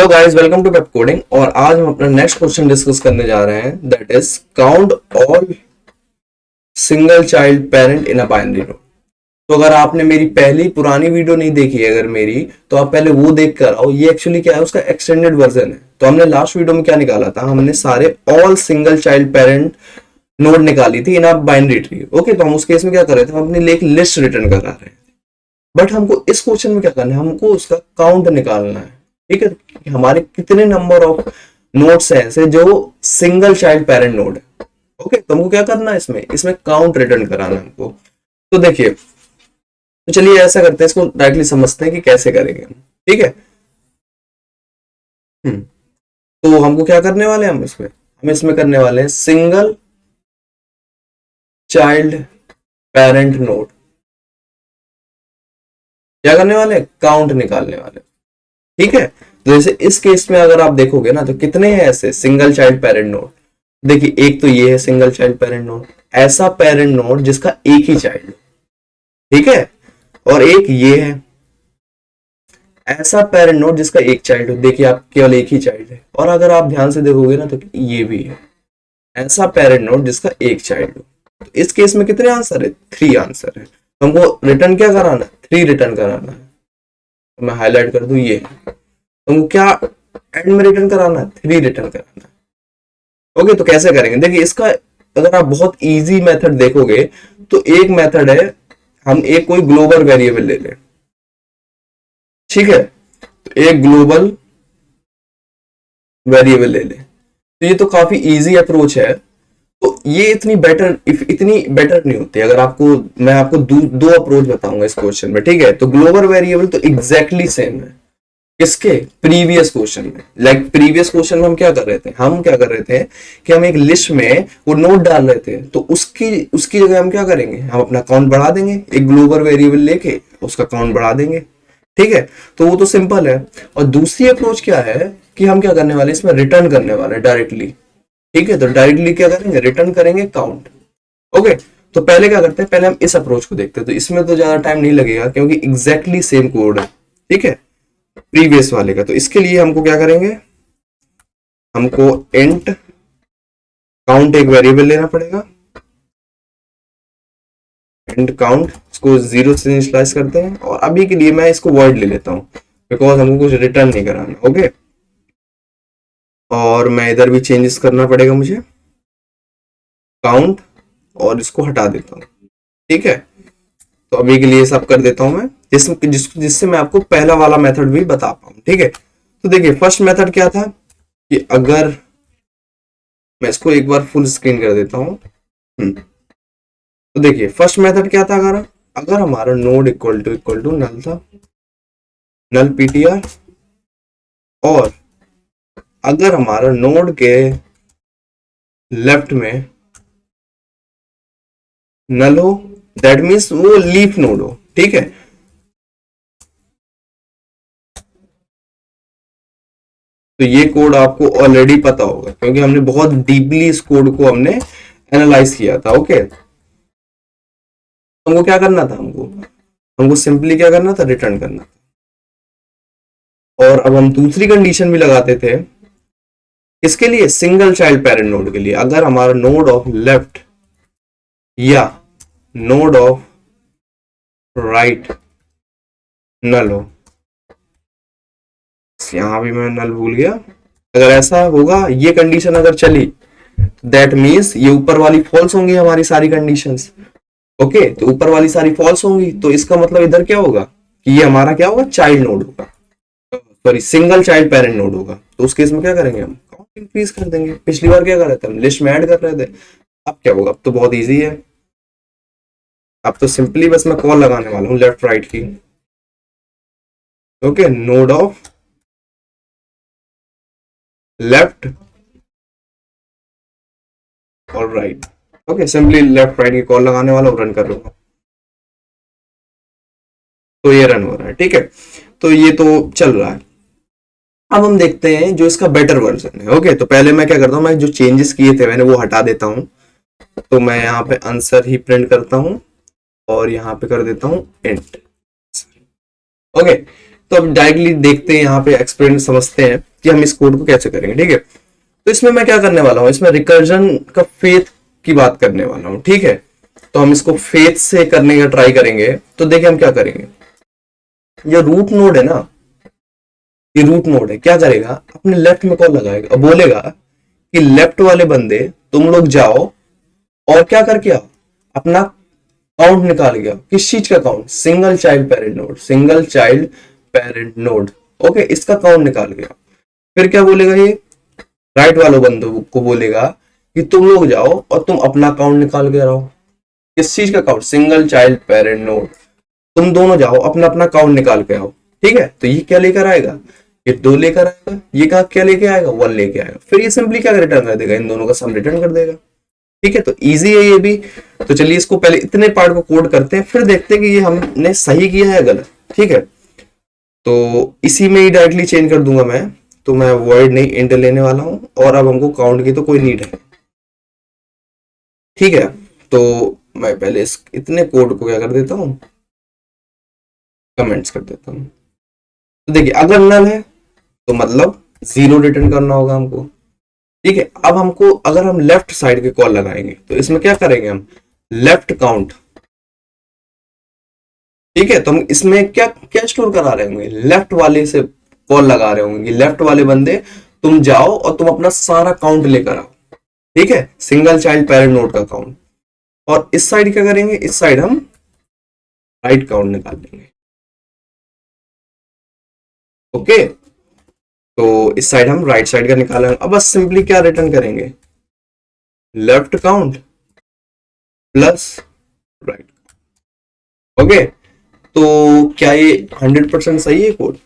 Hello guys, welcome to web coding. और आज हम अपना नेक्स्ट क्वेश्चन डिस्कस करने जा रहे हैं, that is count all single child parent in a binary node. तो अगर आपने मेरी पहली पुरानी वीडियो नहीं देखी है अगर मेरी, तो आप पहले वो देख कर आओ। ये एक्चुअली क्या है, उसका एक्सटेंडेड वर्जन है। तो हमने लास्ट वीडियो में क्या निकाला था, हमने सारे all single child parent node निकाली थी इन अ बाइनरी ट्री। ओके, तो हम उस केस में क्या कर रहे थे, हम अपनी एक लिस्ट रिटर्न करा रहे हैं। बट हमको इस क्वेश्चन में क्या करना है, हमको उसका काउंट निकालना है। ठीक है, कि हमारे कितने नंबर ऑफ नोड्स हैं ऐसे जो सिंगल चाइल्ड पेरेंट नोड है। ओके, तो हमको क्या करना है, इसमें काउंट रिटर्न कराना है हमको। तो देखिए, तो चलिए ऐसा करते हैं, इसको डायरेक्टली समझते हैं कि कैसे करेंगे हम। ठीक है, तो हमको क्या करने वाले हैं, हम इसमें करने वाले हैं सिंगल चाइल्ड पेरेंट नोड। क्या करने वाले, काउंट निकालने वाले। ठीक है, तो जैसे इस केस में अगर आप देखोगे ना, तो कितने हैं ऐसे सिंगल चाइल्ड पेरेंट नोड। देखिए, एक तो ये है सिंगल चाइल्ड पेरेंट नोड, ऐसा पेरेंट नोड जिसका एक ही चाइल्ड। ठीक है, और एक ये है ऐसा पेरेंट नोड जिसका एक चाइल्ड हो। देखिए, आप केवल एक ही चाइल्ड है। और अगर आप ध्यान से देखोगे ना, तो ये भी है ऐसा पेरेंट नोड जिसका एक चाइल्ड हो। तो इस केस में कितने आंसर है, 3 आंसर है। तो हमको रिटर्न क्या कराना है, 3 रिटर्न कराना है। तो मैं हाईलाइट कर दूं, ये तुमको क्या एंड में रिटर्न कराना है, 3 रिटर्न कराना है। ओके, तो कैसे करेंगे, देखिए इसका अगर आप बहुत इजी मेथड देखोगे, तो एक मेथड है, हम एक कोई ग्लोबल वेरिएबल ले लें। ठीक है, तो एक ग्लोबल वेरिएबल ले लें। तो ये तो काफी इजी अप्रोच है। तो ये इतनी बेटर नहीं होती। अगर आपको मैं आपको दो अप्रोच बताऊंगा इस क्वेश्चन में। ठीक है, तो ग्लोबल वेरिएबल तो एग्जैक्टली सेम है किसके, प्रीवियस क्वेश्चन में। लाइक प्रीवियस क्वेश्चन में हम क्या कर रहे थे कि हम एक लिस्ट में वो नोट डाल रहे थे। तो उसकी जगह हम क्या करेंगे, हम अपना काउंट बढ़ा देंगे, एक ग्लोबल वेरिएबल लेके उसका काउंट बढ़ा देंगे। ठीक है, तो वो तो सिंपल है। और दूसरी अप्रोच क्या है कि हम क्या करने वाले, इसमें रिटर्न करने वाले डायरेक्टली। ठीक है, तो डायरेक्टली क्या करेंगे, रिटर्न करेंगे काउंट। ओके, तो पहले क्या करते हैं, पहले हम इस अप्रोच को देखते हैं। तो इसमें तो ज्यादा टाइम नहीं लगेगा क्योंकि एग्जैक्टली सेम कोड है। ठीक है, प्रीवियस वाले का। तो इसके लिए हमको क्या करेंगे, हमको इंट काउंट एक वेरिएबल लेना पड़ेगा। इंट काउंट, इसको 0 से इनिशियलाइज करते हैं। और अभी के लिए मैं इसको वॉइड ले लेता हूं बिकॉज हमको कुछ रिटर्न नहीं कराना। ओके, और मैं इधर भी चेंजेस करना पड़ेगा मुझे, काउंट, और इसको हटा देता हूं। ठीक है, तो अभी के लिए सब कर देता हूं मैं, जिससे मैं आपको पहला वाला मेथड भी बता पाऊं। ठीक है, तो देखिए फर्स्ट मेथड क्या था कि अगर मैं इसको एक बार फुल स्क्रीन कर देता हूं। तो देखिए फर्स्ट मेथड क्या था, अगर हमारा नोड इक्वल टू नल था, नल पीटीआर, और अगर हमारा नोड के लेफ्ट में नल हो, दैट मीन्स वो लीफ नोड हो। ठीक है, तो ये कोड आपको ऑलरेडी पता होगा क्योंकि हमने बहुत डीपली इस कोड को हमने एनालाइज किया था। ओके, हमको क्या करना था, हमको सिंपली क्या करना था, रिटर्न करना था। और अब हम दूसरी कंडीशन भी लगाते थे, इसके लिए सिंगल चाइल्ड पेरेंट नोड के लिए, अगर हमारा नोड ऑफ लेफ्ट या नोड ऑफ राइट नल हो। यहां भी मैं नल भूल गया। अगर ऐसा होगा, ये कंडीशन अगर चली, दैट मीन्स ये ऊपर वाली फॉल्स होंगी हमारी सारी कंडीशंस। ओके, तो ऊपर वाली सारी फॉल्स होंगी, तो इसका मतलब इधर क्या होगा कि ये हमारा क्या होगा, चाइल्ड नोड होगा, sorry single child parent node होगा। तो उस केस में क्या करेंगे, हम काउंट इंक्रीज कर देंगे। पिछली बार क्या कर रहे थे, हम लिस्ट में ऐड कर रहे थे। अब क्या होगा, अब तो बहुत इजी है। अब तो सिंपली बस मैं कॉल लगाने वाला हूँ लेफ्ट राइट की। ओके, नोड ऑफ लेफ्ट और right. Okay, simply left right की कॉल लगाने वाला हूँ, रन कर लूंगा। तो ये रन हो रहा है। ठीक है, तो ये तो चल रहा है। अब हम देखते हैं जो इसका बेटर वर्जन है। ओके, तो पहले मैं क्या करता हूँ, मैं जो चेंजेस किए थे मैंने वो हटा देता हूँ। तो मैं यहाँ पे आंसर ही प्रिंट करता हूँ और यहाँ पे कर देता हूँ इंट। ओके, तो अब डायरेक्टली देखते हैं, यहाँ पे एक्सपेरिमेंट समझते हैं कि हम इस कोड को कैसे करेंगे। ठीक है, तो इसमें मैं क्या करने वाला हूँ, इसमें रिकर्जन का फेथ की बात करने वाला हूँ। ठीक है, तो हम इसको फेथ से करने का ट्राई करेंगे। तो देखिए हम क्या करेंगे, ये रूट नोड है ना, ये रूट नोड है, क्या करेगा, अपने लेफ्ट में कॉल लगाएगा और बोलेगा कि लेफ्ट वाले बंदे तुम लोग जाओ और क्या करके आओ, अपना काउंट निकाल के आओ। किस चीज का count, single child parent node, single child parent node. Okay, इसका काउंट निकाल के आओ। फिर क्या बोलेगा, ये राइट वालों बंदों को बोलेगा कि तुम लोग जाओ और तुम अपना काउंट निकाल के आओ। किस चीज का count, single child parent node. तुम दोनों जाओ अपना अपना काउंट निकाल के आओ। ठीक है, तो ये क्या लेकर आएगा, ये 2 लेकर आएगा, ये कहा क्या लेके आएगा, 1 लेके आएगा। फिर ये सिंपली क्या रिटर्न कर देगा, इन दोनों का सम रिटर्न कर देगा। ठीक है, तो इजी है ये भी। तो चलिए इसको पहले इतने पार्ट को कोड करते हैं, फिर देखते हैं कि ये हमने सही किया है या गलत। ठीक है, तो इसी में ही डायरेक्टली चेंज कर दूंगा मैं। तो मैं वॉइड नहीं इंट लेने वाला हूं, और अब हमको काउंट की तो कोई नीड है। ठीक है, तो मैं पहले इस इतने कोड को क्या कर देता हूं, कमेंट्स कर देता हूं। तो देखिए अगर नल है तो मतलब 0 रिटर्न करना होगा हमको। ठीक है, अब हमको अगर हम लेफ्ट साइड के कॉल लगाएंगे तो इसमें क्या करेंगे, हम लेफ्ट काउंट। ठीक है, तो हम इसमें क्या क्या स्टोर करा रहे होंगे, लेफ्ट वाले से कॉल लगा रहे होंगे, लेफ्ट वाले बंदे तुम जाओ और तुम अपना सारा काउंट लेकर आओ। ठीक है, सिंगल चाइल्ड पेरेंट नोड का काउंट। और इस साइड क्या करेंगे, इस साइड हम राइट काउंट निकाल लेंगे। ओके, तो इस साइड हम राइट साइड का निकालेंगे। अब बस सिंपली क्या रिटर्न करेंगे, left count plus right. Okay, तो क्या ये 100% सही है कोड,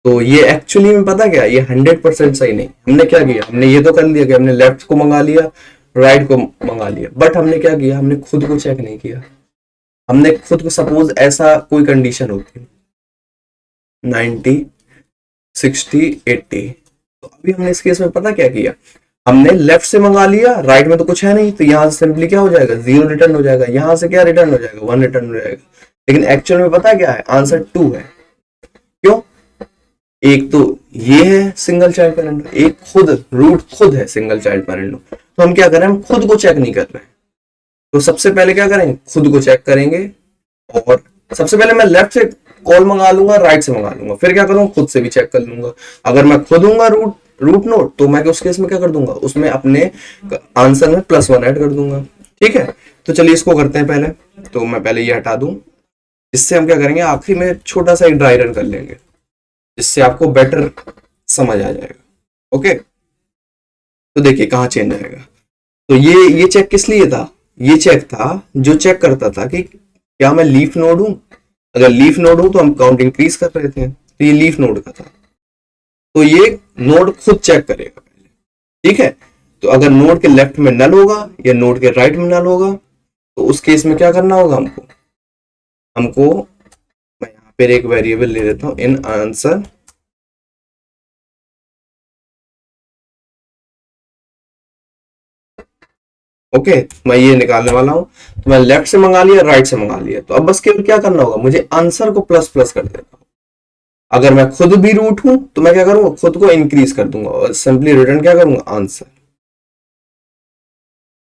तो ये एक्चुअली में पता क्या, ये 100% सही नहीं। हमने क्या किया, हमने ये तो कर लिया कि हमने लेफ्ट को मंगा लिया, राइट को मंगा लिया, बट हमने क्या किया, हमने खुद को चेक नहीं किया। हमने खुद को, सपोज ऐसा कोई कंडीशन होती 90 60 80, तो अभी हमने इस केस में पता क्या किया, हमने लेफ्ट से मंगा लिया, राइट में तो कुछ है नहीं, तो यहां से सिंपली क्या हो जाएगा, 0 रिटर्न हो जाएगा। यहां से क्या रिटर्न हो जाएगा, 1 रिटर्न हो जाएगा। लेकिन एक्चुअल में पता क्या है, आंसर 2 है। क्यों, एक तो ये है सिंगल चाइल्ड पेरेंट, एक खुद रूट खुद है सिंगल चाइल्ड पेरेंट। तो हम क्या करें, हम खुद को चेक नहीं कर रहे हैं। तो सबसे पहले क्या करेंगे, खुद को चेक करेंगे। और सबसे पहले मैं लेफ्ट से कॉल मंगा लूंगा, राइट से मंगा लूंगा, फिर क्या करूंगा, खुद से भी चेक कर लूंगा। अगर मैं खुद दूंगा रूट नोड, तो मैं उस केस में क्या कर दूंगा, उसमें अपने आंसर में +1 ऐड कर दूंगा। ठीक है, तो चलिए इसको करते हैं पहले। तो मैं पहले ये हटा दूं, इससे हम क्या करेंगे, आखिरी में छोटा सा एक ड्राई रन कर लेंगे, जिससे आपको बेटर समझ आ जाएगा। ओके, तो देखिए कहाँ चेंज आएगा। तो ये चेक किस लिए था, ये चेक था जो चेक करता था कि क्या मैं लीफ नोड हूं। अगर लीफ नोड हूं तो हम काउंट इंक्रीज कर रहे थे, तो ये लीफ नोड का था। तो ये नोड खुद चेक करेगा पहले। ठीक है, तो अगर नोड के लेफ्ट में नल होगा या नोड के राइट में नल होगा, तो उस केस में क्या करना होगा हमको मैं यहाँ पे एक वेरिएबल ले लेता हूं, इन आंसर। ओके, मैं ये निकालने वाला हूं। तो मैं लेफ्ट से मंगा लिया, राइट से मंगा लिया, तो अब बस केवल क्या करना होगा, मुझे आंसर को प्लस प्लस कर देता हूं। अगर मैं खुद भी रूट हूं तो मैं क्या करूंगा, खुद को इंक्रीज कर दूंगा और सिंपली रिटर्न क्या करूंगा, आंसर।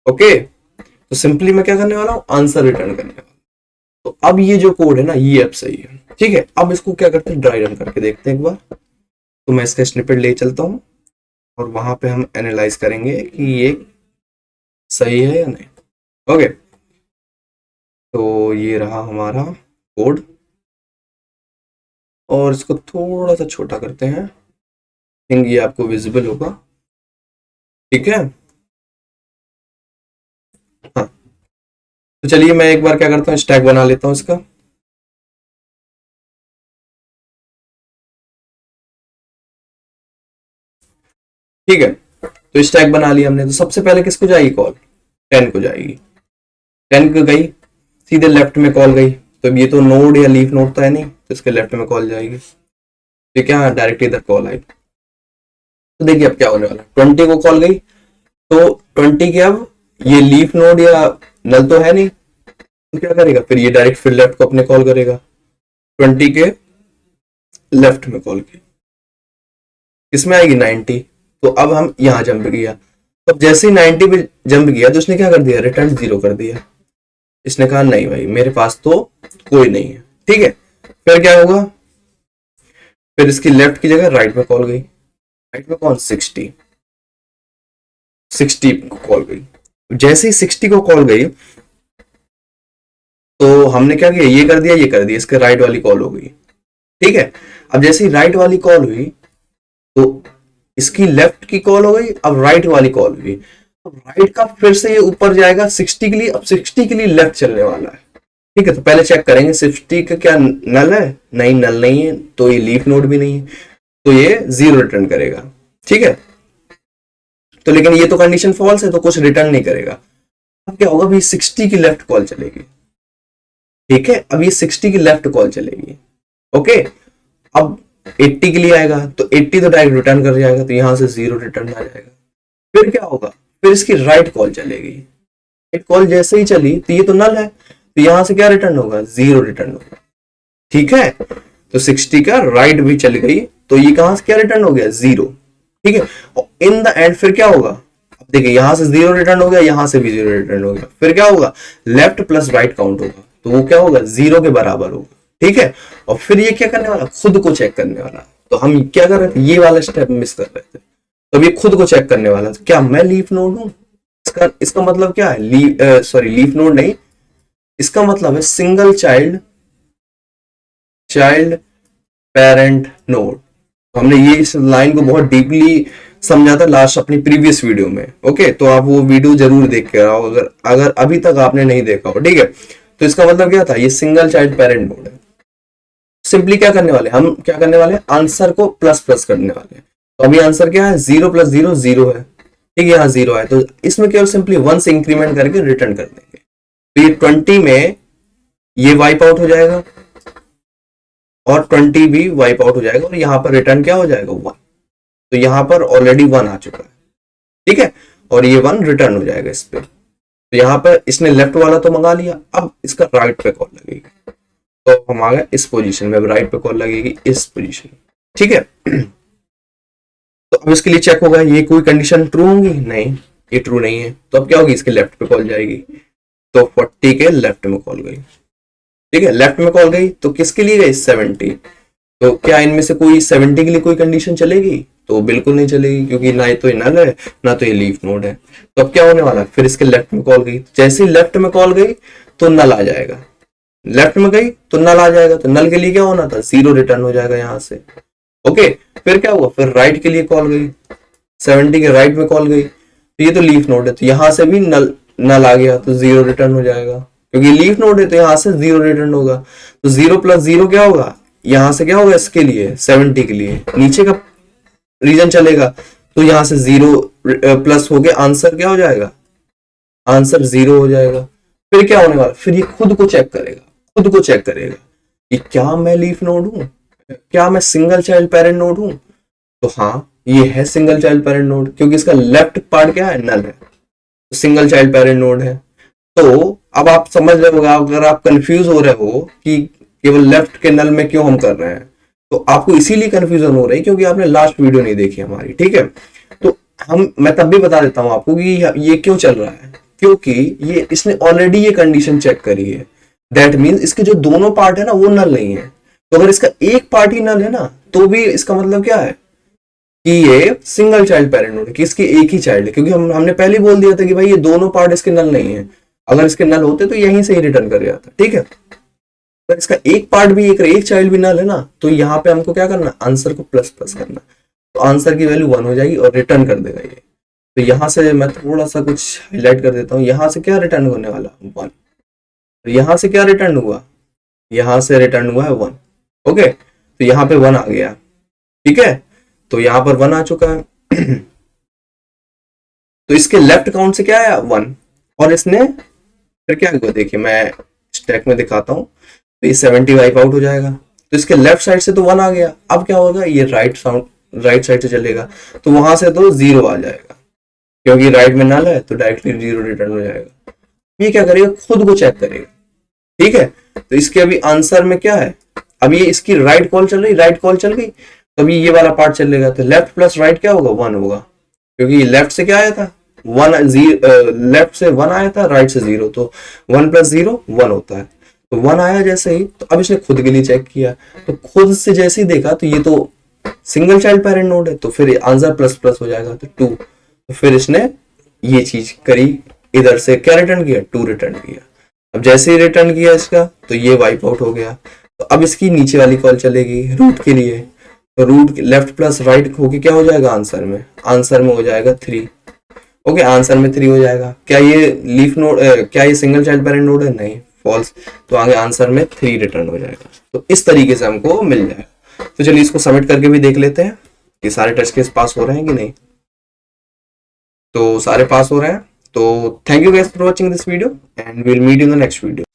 ओके, तो सिंपली मैं क्या करने वाला हूं, आंसर रिटर्न करने वाला हूं। तो अब ये जो कोड है ना, ये अब सही है। ठीक है, अब इसको क्या करते हैं, ड्राई रन करके देखते हैं एक बार। तो मैं इसका स्निपेट ले चलता हूं और वहां पे हम एनालाइज करेंगे कि ये सही है या नहीं। ओके, तो ये रहा हमारा कोड, और इसको थोड़ा सा छोटा करते हैं, थिंक ये आपको विजिबल होगा। ठीक है, हाँ, तो चलिए मैं एक बार क्या करता हूँ, स्टैक बना लेता हूँ इसका। ठीक है, तो स्टैक बना लिया हमने। तो सबसे पहले किसको जाएगी कॉल, 10 को जाएगी। 10 को गई, सीधे लेफ्ट में कॉल गई, तो ये तो नोड या लीफ नोड तो है नहीं, तो इसके लेफ्ट में कॉल जाएगी। तो क्या डायरेक्ट इधर कॉल आई। तो देखिए अब क्या होने वाला, 20 को कॉल गई, तो 20 के अब ये लीफ नोड या नल तो है नहीं, तो क्या करेगा, फिर ये डायरेक्ट फिर लेफ्ट को अपने कॉल करेगा। 20 के लेफ्ट में कॉल की, किसमें आएगी 90। तो अब हम यहां जंप किया, तो जैसे ही 90 पे जंप किया तो उसने क्या कर दिया, रिटर्न 0 कर दिया। इसने कहा नहीं भाई मेरे पास तो कोई नहीं है, ठीक है। फिर क्या होगा, फिर इसकी लेफ्ट की जगह राइट में कॉल गई, राइट में कौन 60 को कॉल गई। जैसे ही 60 को कॉल गई तो हमने क्या किया, ये कर दिया ये कर दिया, इसके राइट वाली कॉल हो गई, ठीक है। अब जैसे ही राइट वाली कॉल हुई तो इसकी लेफ्ट की कॉल हो गई, अब राइट वाली कॉल हुई। अब राइट का फिर से ये ऊपर जाएगा 60 के लिए, अब 60 के लिए लेफ्ट चलने वाला है, ठीक है। तो पहले चेक करेंगे 60 का क्या नल है, नहीं नल नहीं है, तो ये लीफ नोड भी नहीं है, तो ये 0 रिटर्न करेगा, ठीक है। तो लेकिन ये तो कंडीशन फॉल्स है तो कुछ रिटर्न नहीं करेगा। अब क्या होगा, अभी 60 की लेफ्ट कॉल चलेगी, ठीक है। अब ये 60 की लेफ्ट कॉल चलेगी, ओके। अब 80 के लिए आएगा तो 80 तो डायरेक्ट रिटर्न कर जाएगा, तो यहां से 0 रिटर्न आ जाएगा। फिर क्या होगा, फिर इसकी राइट कॉल चलेगी, राइट कॉल जैसे ही चली तो ये तो नल है, तो यहां से क्या रिटर्न होगा, 0 रिटर्न होगा, ठीक है। तो 60 का राइट भी चल गई, तो ये कहां से क्या रिटर्न हो गया, 0, ठीक है। और इन द एंड फिर क्या होगा, अब देखिए यहां से 0 रिटर्न हो गया, यहां से भी 0 रिटर्न हो गया, फिर क्या होगा, लेफ्ट प्लस राइट काउंट होगा, तो वो क्या होगा, 0 के बराबर होगा, ठीक है। और फिर ये क्या करने वाला, खुद को चेक करने वाला। तो हम क्या कर रहे थे, ये वाला स्टेप मिस कर रहे थे, तो ये खुद को चेक करने वाला, क्या मैं लीफ नोड हूं। इसका मतलब क्या है, लीफ नोड नहीं, इसका मतलब है सिंगल चाइल्ड पेरेंट नोड। हमने ये इस लाइन को बहुत डीपली समझा था लास्ट अपनी प्रीवियस वीडियो में, ओके। तो आप वो वीडियो जरूर देख के आओ अगर अभी तक आपने नहीं देखा हो, ठीक है। तो इसका मतलब क्या था, ये सिंगल चाइल्ड पेरेंट नोड है। सिंपली क्या करने वाले, हम क्या करने वाले, आंसर को प्लस प्लस करने वाले हैं। तो अभी आंसर क्या है, 0 + 0 0 है, ठीक है। यहाँ 0 है तो इसमें केवल सिंपली 1 से इंक्रीमेंट करके रिटर्न कर देंगे। तो ये 20 में ये वाइप आउट हो जाएगा और 20 भी वाइप आउट हो जाएगा, और यहाँ पर रिटर्न क्या हो जाएगा, 1। तो यहाँ पर ऑलरेडी 1 आ चुका है, ठीक है। और ये 1 रिटर्न हो जाएगा इस पे। तो यहाँ पर इसने लेफ्ट वाला तो मंगा लिया, अब इसका राइट पे कॉल लगेगी, तो हम आ गए इस पोजीशन में, अब राइट पे कॉल लगेगी इस पोजीशन, ठीक है। तो अब इसके लिए चेक होगा, ये कोई कंडीशन ट्रू होंगी, नहीं ये ट्रू नहीं है, तो अब क्या होगी, इसके लेफ्ट पे कॉल जाएगी। तो 40 के लेफ्ट में कॉल गई, ठीक है। लेफ्ट में कॉल गई तो किसके लिए गई, 70। तो क्या इनमें से कोई 70 के लिए कोई कंडीशन चलेगी, तो बिल्कुल नहीं चलेगी, क्योंकि ना तो ये नल है ना तो ये लीफ नोड है। तो अब क्या होने वाला, फिर इसके लेफ्ट में कॉल गई, जैसे ही लेफ्ट में कॉल गई तो नल आ जाएगा, लेफ्ट में गई तो नल आ जाएगा, तो नल के लिए क्या होना था, 0 रिटर्न हो जाएगा यहां से, ओके। फिर क्या हुआ, फिर राइट के लिए कॉल गई, 70 के राइट में कॉल गई, तो ये तो लीफ नोड है, तो यहां से भी नल आ गया, तो 0 रिटर्न हो जाएगा, क्योंकि लीफ नोड है तो यहां से 0 रिटर्न होगा। तो 0 + 0 क्या होगा, यहां से क्या होगा, इसके लिए 70 के लिए नीचे का रीजन चलेगा, तो यहां से 0 प्लस हो गया, आंसर क्या हो जाएगा, आंसर 0 हो जाएगा। फिर क्या होने वाला, फिर ये खुद को चेक करेगा कि क्या मैं लीफ नोड हूं, क्या मैं सिंगल चाइल्ड पेरेंट नोड हूं। तो हाँ ये है सिंगल चाइल्ड पेरेंट नोड, क्योंकि इसका लेफ्ट पार्ट क्या है, नल है, तो सिंगल चाइल्ड पेरेंट नोड है। तो अब आप समझ रहे होगा, अगर आप कंफ्यूज हो रहे हो कि केवल लेफ्ट के नल में क्यों हम कर रहे हैं, तो आपको इसीलिए कंफ्यूजन हो रही है क्योंकि आपने लास्ट वीडियो नहीं देखी हमारी, ठीक है। तो मैं तब भी बता देता हूं आपको कि ये क्यों चल रहा है, क्योंकि ये इसने ऑलरेडी ये कंडीशन चेक करी है, दैट मीन्स इसके जो दोनों पार्ट है ना वो नल नहीं है। तो अगर इसका एक पार्ट ही नल है ना, तो भी इसका मतलब क्या है कि ये सिंगल चाइल्ड पेरेंट नोड है, कि इसकी एक ही चाइल्ड है, क्योंकि हमने पहले बोल दिया था कि भाई ये दोनों पार्ट इसके नल नहीं है, अगर इसके नल होते तो यहीं से ही रिटर्न कर जाता, ठीक है। अगर इसका एक पार्ट भी एक चाइल्ड भी नल है ना, तो यहाँ पे हमको क्या करना, आंसर को प्लस प्लस करना, तो आंसर की वैल्यू 1 हो जाएगी और रिटर्न कर देगा ये। तो यहां से मैं थोड़ा सा कुछ हाईलाइट कर देता हूँ, यहां से क्या रिटर्न होने वाला, 1। यहां से क्या रिटर्न हुआ, यहां से रिटर्न हुआ है 1, ओके। तो यहाँ पे 1 आ गया, ठीक है। तो यहाँ पर 1 आ चुका है। तो इसके लेफ्ट काउंट से क्या आया, 1, और इसने फिर क्या हुआ, देखिए मैं स्टैक में दिखाता हूँ। तो ये 70 वाइप आउट हो जाएगा, तो इसके लेफ्ट साइड से तो 1 आ गया, अब क्या होगा, ये राइट साइड से चलेगा, तो वहां से तो 0 आ जाएगा, क्योंकि राइट में नल है तो डायरेक्टली 0 रिटर्न हो जाएगा। ये क्या करेगा, खुद को चेक करेगा, ठीक है। तो इसके अभी आंसर में क्या है, अब ये इसकी राइट कॉल चल रही, राइट कॉल चल गई, तभी ये वाला पार्ट चलेगा, तो लेफ्ट प्लस राइट क्या होगा, 1 होगा, क्योंकि लेफ्ट से क्या आया था 1, लेफ्ट से 1 आया था, राइट से 0, तो 1 प्लस 0 1 होता है। तो 1 आया जैसे ही, तो अब इसने खुद के लिए चेक किया, तो खुद से जैसे ही देखा तो ये तो सिंगल चाइल्ड पेरेंट नोड है, तो फिर आंसर प्लस प्लस हो जाएगा, तो 2। तो फिर इसने ये चीज करी, इधर से क्या रिटर्न किया, 2 रिटर्न किया। अब जैसे ही रिटर्न किया इसका, तो ये वाइप आउट हो गया। तो अब इसकी नीचे वाली कॉल चलेगी रूट के लिए, तो रूट लेफ्ट प्लस राइट होके क्या हो जाएगा आंसर में, आंसर में हो जाएगा 3। ओके, आंसर में 3 हो जाएगा। क्या ये लीफ नोड, क्या ये सिंगल चाइल्ड पेरेंट नोड है, नहीं, फॉल्स, तो आगे आंसर में 3 रिटर्न हो जाएगा। तो इस तरीके से हमको मिल जाएगा। तो चलिए इसको सबमिट करके भी देख लेते हैं कि सारे टेस्ट केस पास हो रहे हैं कि नहीं। तो सारे पास हो रहे हैं। तो thank you guys for watching this video and will meet in the next video.